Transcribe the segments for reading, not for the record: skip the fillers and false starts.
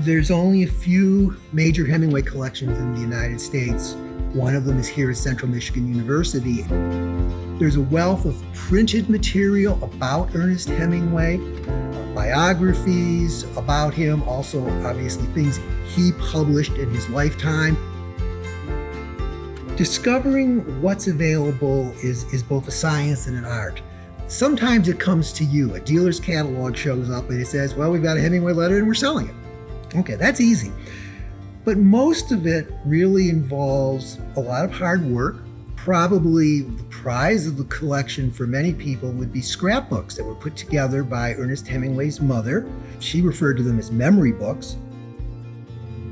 There's only a few major Hemingway collections in the United States. One of them is here at Central Michigan University. There's a wealth of printed material about Ernest Hemingway, biographies about him, also obviously things he published in his lifetime. Discovering what's available is both a science and an art. Sometimes it comes to you. A dealer's catalog shows up and it says, well, we've got a Hemingway letter and we're selling it. Okay, that's easy. But most of it really involves a lot of hard work. Probably the prize of the collection for many people would be scrapbooks that were put together by Ernest Hemingway's mother. She referred to them as memory books.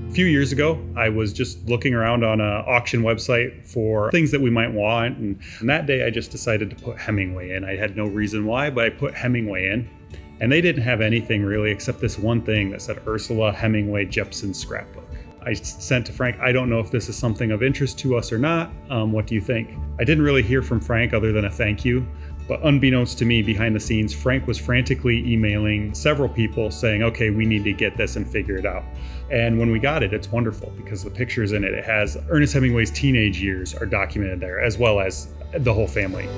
A few years ago, I was just looking around on an auction website for things that we might want. And that day, I just decided to put Hemingway in. I had no reason why, but I put Hemingway in. And they didn't have anything really except this one thing that said Ursula Hemingway Jepson scrapbook. I sent to Frank, I don't know if this is something of interest to us or not. What do you think? I didn't really hear from Frank other than a thank you. But unbeknownst to me, behind the scenes, Frank was frantically emailing several people saying, okay, we need to get this and figure it out. And when we got it, it's wonderful because the pictures in it, it has Ernest Hemingway's teenage years are documented there, as well as the whole family.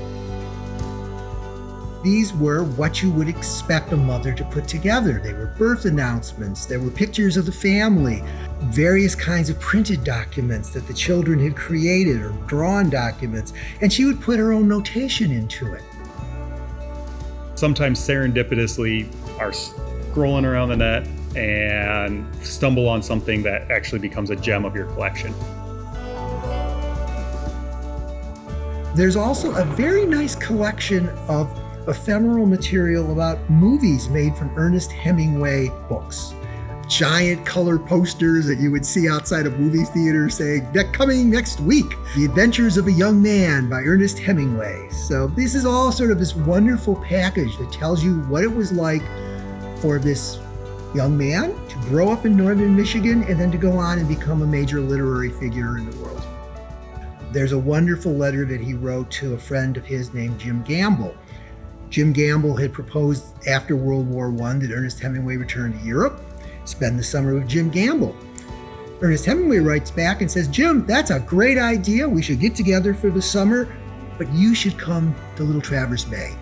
These were what you would expect a mother to put together. They were birth announcements, there were pictures of the family, various kinds of printed documents that the children had created or drawn documents, and she would put her own notation into it. Sometimes serendipitously are scrolling around the net and stumble on something that actually becomes a gem of your collection. There's also a very nice collection of ephemeral material about movies made from Ernest Hemingway books. Giant color posters that you would see outside a movie theater saying, coming next week, The Adventures of a Young Man by Ernest Hemingway. So this is all sort of this wonderful package that tells you what it was like for this young man to grow up in northern Michigan and then to go on and become a major literary figure in the world. There's a wonderful letter that he wrote to a friend of his named Jim Gamble. Jim Gamble had proposed after World War I that Ernest Hemingway return to Europe, spend the summer with Jim Gamble. Ernest Hemingway writes back and says, Jim, that's a great idea. We should get together for the summer, but you should come to Little Traverse Bay.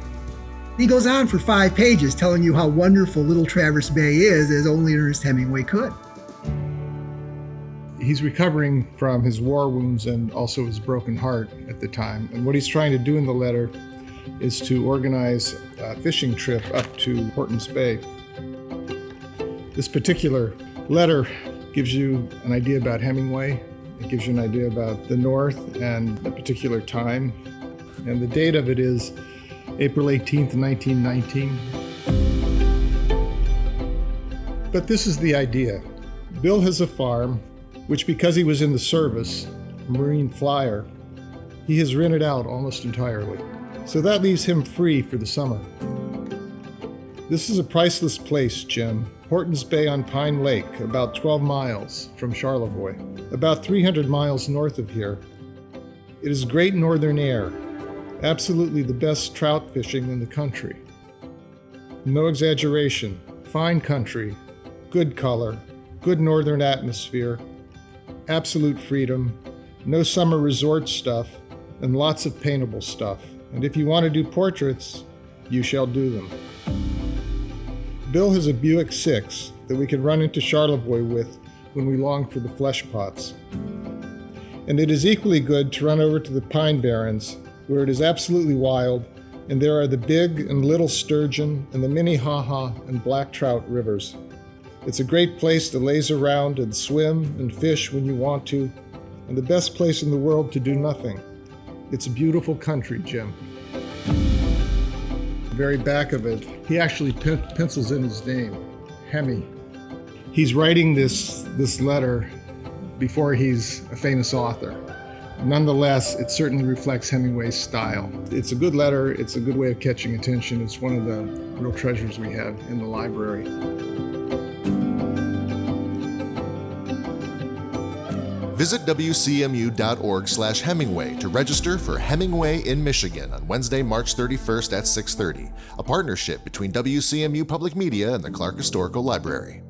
He goes on for 5 pages telling you how wonderful Little Traverse Bay is, as only Ernest Hemingway could. He's recovering from his war wounds and also his broken heart at the time. And what he's trying to do in the letter is to organize a fishing trip up to Hortons Bay. This particular letter gives you an idea about Hemingway. It gives you an idea about the North and a particular time. And the date of it is April 18th, 1919. But this is the idea. Bill has a farm, which because he was in the service, a Marine flyer, he has rented out almost entirely. So that leaves him free for the summer. This is a priceless place, Jim. Hortons Bay on Pine Lake, about 12 miles from Charlevoix, about 300 miles north of here. It is great northern air, absolutely the best trout fishing in the country. No exaggeration, fine country, good color, good northern atmosphere, absolute freedom, no summer resort stuff, and lots of paintable stuff. And if you want to do portraits, you shall do them. Bill has a Buick 6 that we can run into Charlevoix with when we long for the flesh pots. And it is equally good to run over to the Pine Barrens, where it is absolutely wild, and there are the big and little sturgeon and the Minnehaha and black trout rivers. It's a great place to laze around and swim and fish when you want to, and the best place in the world to do nothing. It's a beautiful country, Jim. The very back of it, he actually pencils in his name, Hemi. He's writing this letter before he's a famous author. Nonetheless, it certainly reflects Hemingway's style. It's a good letter, it's a good way of catching attention. It's one of the real treasures we have in the library. Visit WCMU.org/Hemingway to register for Hemingway in Michigan on Wednesday, March 31st at 6:30, a partnership between WCMU Public Media and the Clarke Historical Library.